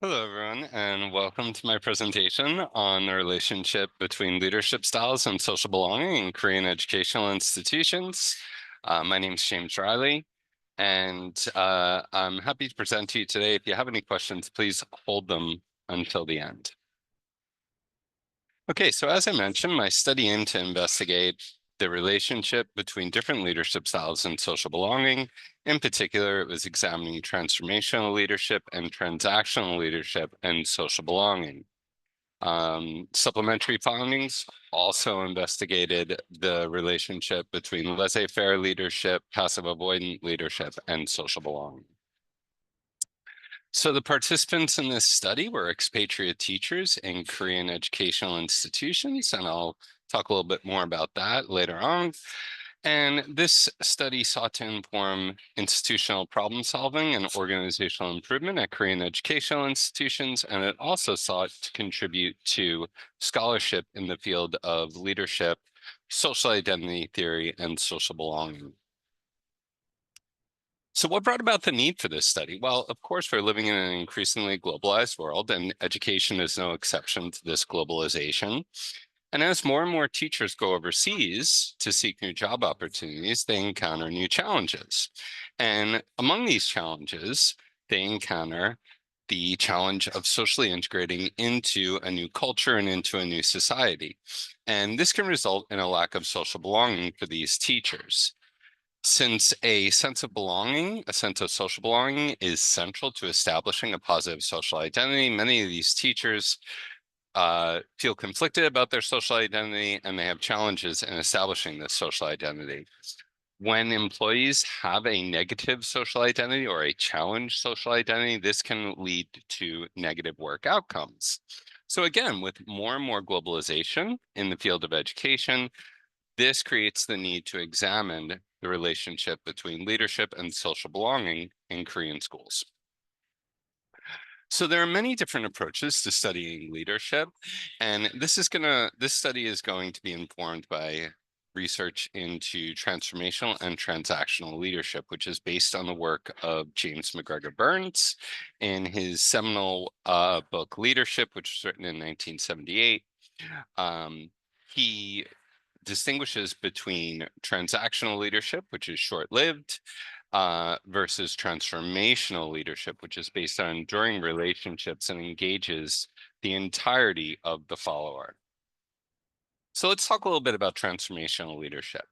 Hello, everyone, and welcome to my presentation on the relationship between leadership styles and social belonging in Korean educational institutions. My name is James Riley, and I'm happy to present to you today. If you have any questions, please hold them until the end. Okay, so as I mentioned, my study aimed to investigate the relationship between different leadership styles and social belonging. In particular, it was examining transformational leadership and transactional leadership and social belonging. Supplementary findings also investigated the relationship between laissez-faire leadership, passive-avoidant leadership, and social belonging. So the participants in this study were expatriate teachers in Korean educational institutions, and I'll talk a little bit more about that later on. And this study sought to inform institutional problem solving and organizational improvement at Korean educational institutions, and it also sought to contribute to scholarship in the field of leadership, social identity theory, and social belonging. So what brought about the need for this study? Well, of course, we're living in an increasingly globalized world, and education is no exception to this globalization. And as more and more teachers go overseas to seek new job opportunities, they encounter new challenges. And among these challenges, they encounter the challenge of socially integrating into a new culture and into a new society. And this can result in a lack of social belonging for these teachers. Since a sense of belonging, a sense of social belonging is central to establishing a positive social identity, many of these teachers feel conflicted about their social identity and they have challenges in establishing this social identity. When employees have a negative social identity or a challenged social identity, this can lead to negative work outcomes. So again, with more and more globalization in the field of education, this creates the need to examine the relationship between leadership and social belonging in Korean schools. So there are many different approaches to studying leadership, and this study is going to be informed by research into transformational and transactional leadership, which is based on the work of James McGregor Burns in his seminal book Leadership, which was written in 1978. He distinguishes between transactional leadership, which is short-lived, versus transformational leadership, which is based on enduring relationships and engages the entirety of the follower. So let's talk a little bit about transformational leadership.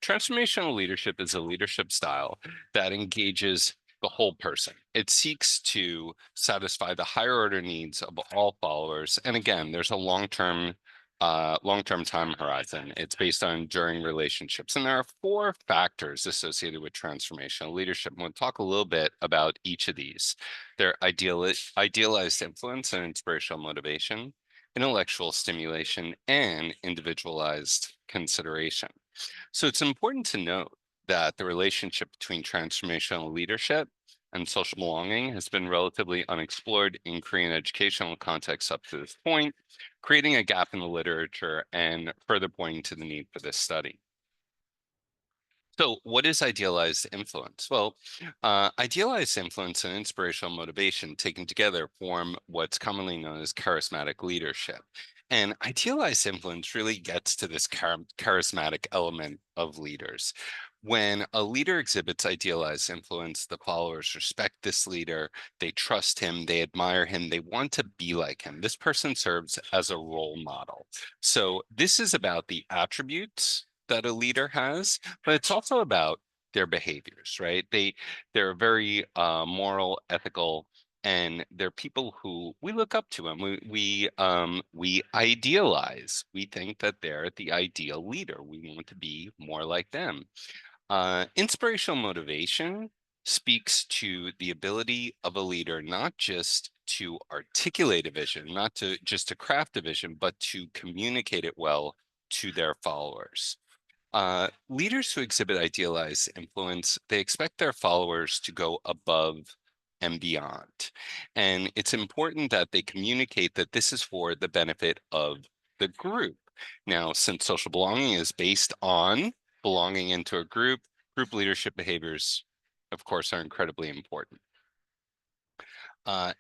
Transformational leadership is a leadership style that engages the whole person. It seeks to satisfy the higher order needs of all followers. And again, there's a long-term time horizon. It's based on enduring relationships. And there are four factors associated with transformational leadership. And we'll talk a little bit about each of these. They're idealized influence and inspirational motivation, intellectual stimulation, and individualized consideration. So it's important to note that the relationship between transformational leadership and social belonging has been relatively unexplored in Korean educational contexts up to this point, creating a gap in the literature and further pointing to the need for this study. So what is idealized influence? Well, idealized influence and inspirational motivation taken together form what's commonly known as charismatic leadership. And idealized influence really gets to this charismatic element of leaders. When a leader exhibits idealized influence, the followers respect this leader, they trust him, they admire him, they want to be like him. This person serves as a role model. So this is about the attributes that a leader has, but it's also about their behaviors, right? They're very moral, ethical, and they're people who we look up to and we idealize. We think that they're the ideal leader. We want to be more like them. Inspirational motivation speaks to the ability of a leader not just to articulate a vision, not to just to craft a vision, but to communicate it well to their followers. Leaders who exhibit idealized influence, they expect their followers to go above and beyond. And it's important that they communicate that this is for the benefit of the group. Now, since social belonging is based on belonging into a group leadership behaviors, of course, are incredibly important.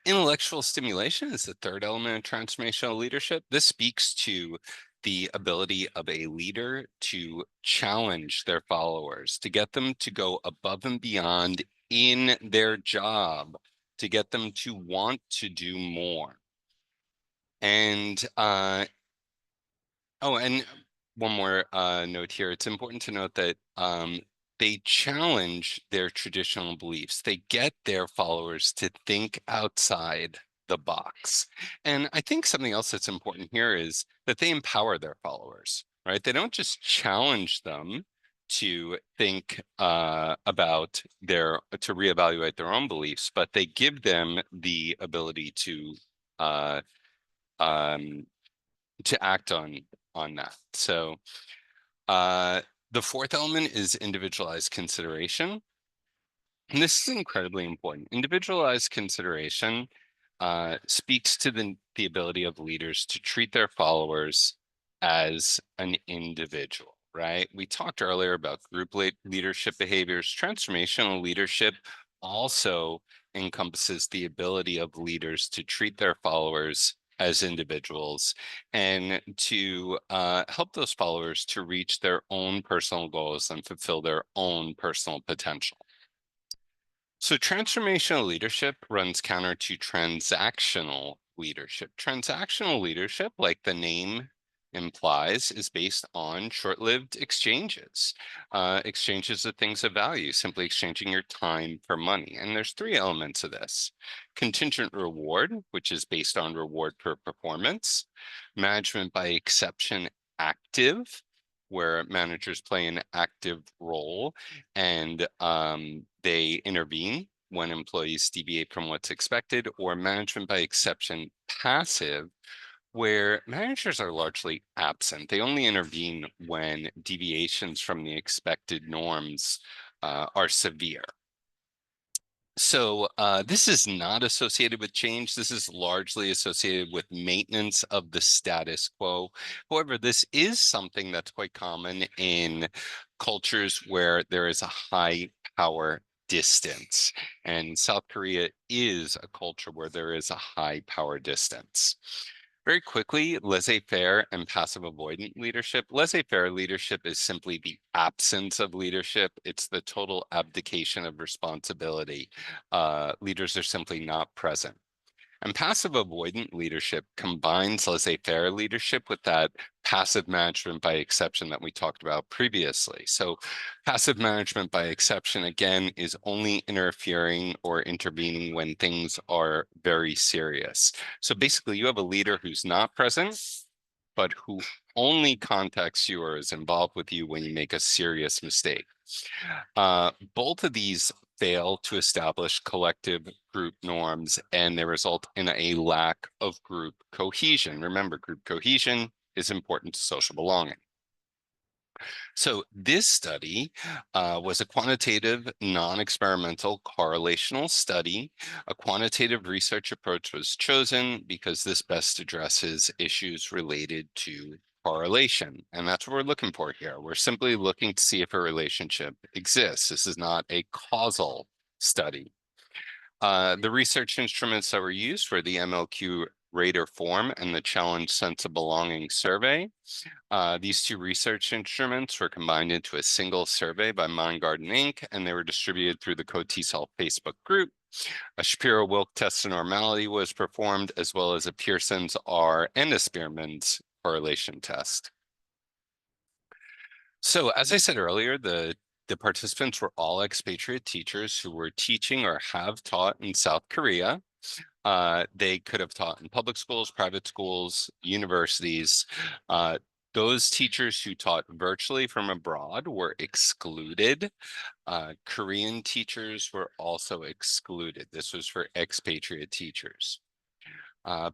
Intellectual stimulation is the third element of transformational leadership. This speaks to the ability of a leader to challenge their followers, to get them to go above and beyond in their job, to get them to want to do more. And oh, and one more note here. It's important to note that they challenge their traditional beliefs. They get their followers to think outside the box. And I think something else that's important here is that they empower their followers, right? They don't just challenge them to think to reevaluate their own beliefs, but they give them the ability uh, um, to act on that. So the fourth element is individualized consideration. And this is incredibly important. Individualized consideration speaks to the ability of leaders to treat their followers as an individual, right? We talked earlier about group leadership behaviors. Transformational leadership also encompasses the ability of leaders to treat their followers as individuals and to help those followers to reach their own personal goals and fulfill their own personal potential. So transformational leadership runs counter to transactional leadership. Transactional leadership, like the name implies, is based on short-lived exchanges, exchanges of things of value, simply exchanging your time for money. And there's three elements of this. Contingent reward, which is based on reward per performance. Management by exception active, where managers play an active role and they intervene when employees deviate from what's expected, or management by exception passive, where managers are largely absent. They only intervene when deviations from the expected norms are severe. So this is not associated with change. This is largely associated with maintenance of the status quo. However, this is something that's quite common in cultures where there is a high power distance. And South Korea is a culture where there is a high power distance. Very quickly, laissez-faire and passive-avoidant leadership. Laissez-faire leadership is simply the absence of leadership. It's the total abdication of responsibility. Leaders are simply not present. And passive-avoidant leadership combines laissez-faire leadership with that passive management by exception that we talked about previously. So passive management by exception, again, is only interfering or intervening when things are very serious. So basically, you have a leader who's not present, but who only contacts you or is involved with you when you make a serious mistake. Both of these fail to establish collective group norms, and they result in a lack of group cohesion. Remember, group cohesion is important to social belonging. So this study was a quantitative, non-experimental correlational study. A quantitative research approach was chosen because this best addresses issues related to correlation. And that's what we're looking for here. We're simply looking to see if a relationship exists. This is not a causal study. The research instruments that were used were the MLQ Rater Form and the Challenge Sense of Belonging survey. These two research instruments were combined into a single survey by Mindgarden Inc., and they were distributed through the CoT-SOL Facebook group. A Shapiro-Wilk test of normality was performed, as well as a Pearson's R and a Spearman's correlation test. So as I said earlier, the participants were all expatriate teachers who were teaching or have taught in South Korea. They could have taught in public schools, private schools, universities. Those teachers who taught virtually from abroad were excluded. Korean teachers were also excluded. This was for expatriate teachers.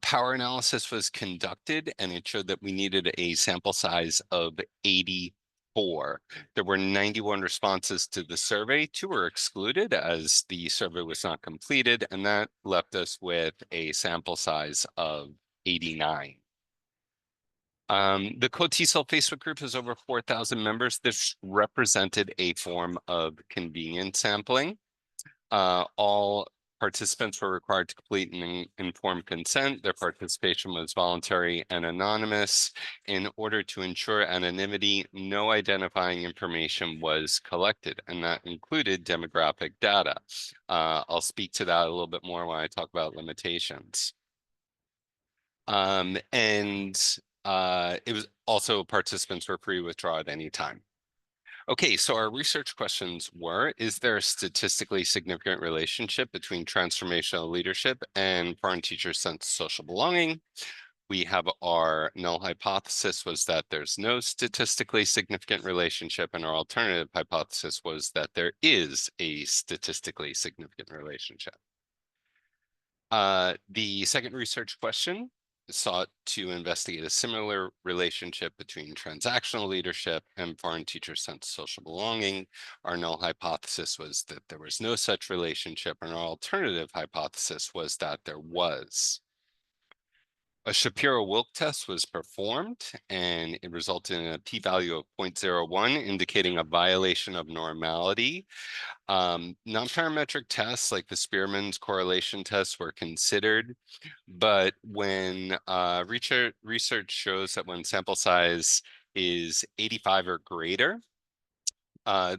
Power analysis was conducted, and it showed that we needed a sample size of 84. There were 91 responses to the survey. 2 were excluded as the survey was not completed, and that left us with a sample size of 89. The CoT-SOL Facebook group has over 4,000 members. This represented a form of convenient sampling. All participants were required to complete an informed consent. Their participation was voluntary and anonymous. In order to ensure anonymity, no identifying information was collected, and that included demographic data. I'll speak to that a little bit more when I talk about limitations. It was also participants were free to withdraw at any time. Okay, so our research questions were, is there a statistically significant relationship between transformational leadership and foreign teachers' sense of social belonging? We have our null hypothesis was that there's no statistically significant relationship, and our alternative hypothesis was that there is a statistically significant relationship. The second research question sought to investigate a similar relationship between transactional leadership and foreign teachers' sense of social belonging. Our null hypothesis was that there was no such relationship, and our alternative hypothesis was that there was. A Shapiro-Wilk test was performed, and it resulted in a p-value of 0.01, indicating a violation of normality. Non-parametric tests like the Spearman's correlation tests were considered, but when research shows that when sample size is 85 or greater,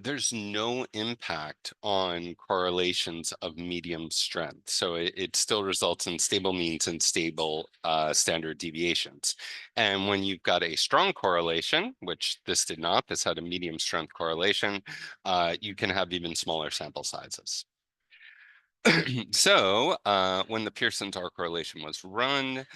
there's no impact on correlations of medium strength. So it still results in stable means and stable standard deviations. And when you've got a strong correlation, which this did not, this had a medium strength correlation, you can have even smaller sample sizes. So when the Pearson's R correlation was run,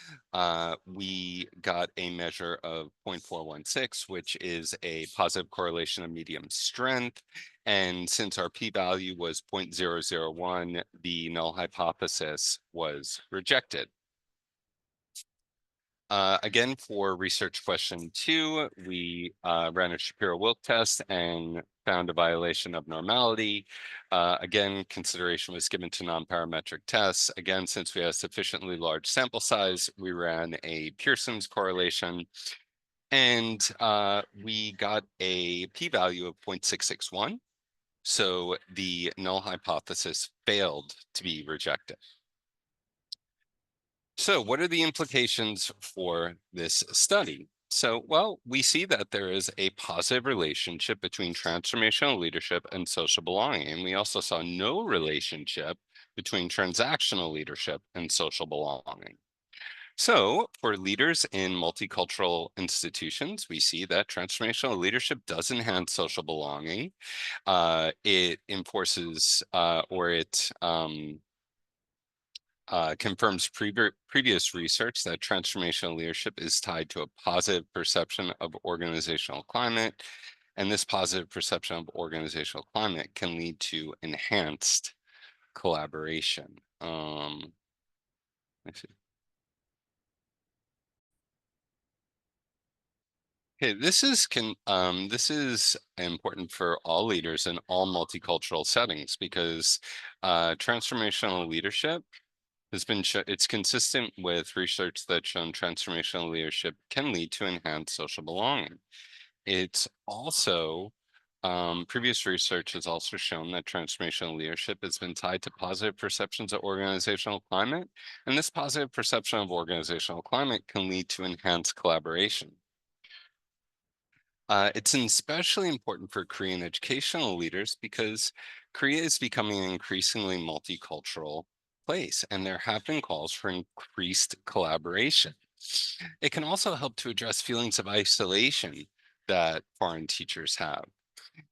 we got a measure of 0.416, which is a positive correlation of medium strength. And since our p-value was 0.001, the null hypothesis was rejected. Again, for research question 2, we ran a Shapiro-Wilk test and found a violation of normality. Again, consideration was given to non-parametric tests. Again, since we had a sufficiently large sample size, we ran a Pearson's correlation, and we got a p-value of 0.661. So the null hypothesis failed to be rejected. So what are the implications for this study? So, well, we see that there is a positive relationship between transformational leadership and social belonging. And we also saw no relationship between transactional leadership and social belonging. So for leaders in multicultural institutions, we see that transformational leadership does enhance social belonging. It enforces confirms previous research that transformational leadership is tied to a positive perception of organizational climate, and this positive perception of organizational climate can lead to enhanced collaboration. Let's see. Okay, this is important for all leaders in all multicultural settings because transformational leadership has been it's consistent with research that's shown transformational leadership can lead to enhanced social belonging. It's also previous research has also shown that transformational leadership has been tied to positive perceptions of organizational climate, and this positive perception of organizational climate can lead to enhanced collaboration. It's especially important for Korean educational leaders because Korea is becoming an increasingly multicultural place, and there have been calls for increased collaboration. It can also help to address feelings of isolation that foreign teachers have.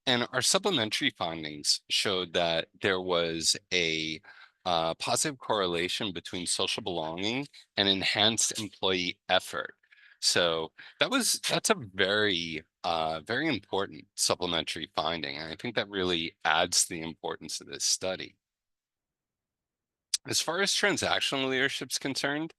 And our supplementary findings showed that there was a positive correlation between social belonging and enhanced employee effort. So that's a very very important supplementary finding, and I think that really adds to the importance of this study. As far as transactional leadership is concerned,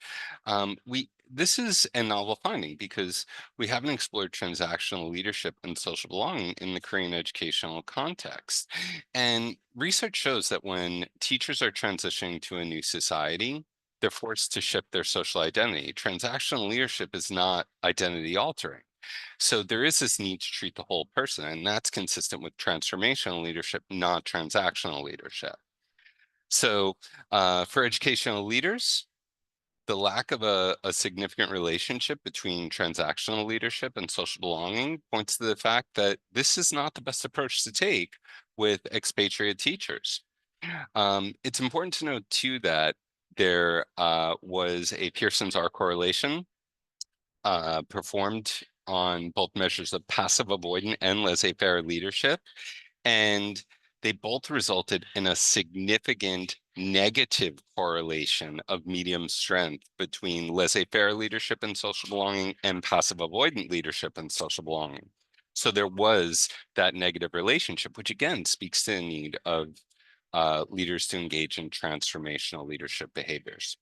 this is a novel finding because we haven't explored transactional leadership and social belonging in the Korean educational context. And research shows that when teachers are transitioning to a new society, they're forced to shift their social identity. Transactional leadership is not identity altering. So there is this need to treat the whole person, and that's consistent with transformational leadership, not transactional leadership. So for educational leaders, the lack of a significant relationship between transactional leadership and social belonging points to the fact that this is not the best approach to take with expatriate teachers. It's important to note too that there was a Pearson's R correlation performed on both measures of passive avoidant and laissez-faire leadership. And they both resulted in a significant negative correlation of medium strength between laissez-faire leadership and social belonging and passive avoidant leadership and social belonging. So there was that negative relationship, which again speaks to the need of leaders to engage in transformational leadership behaviors.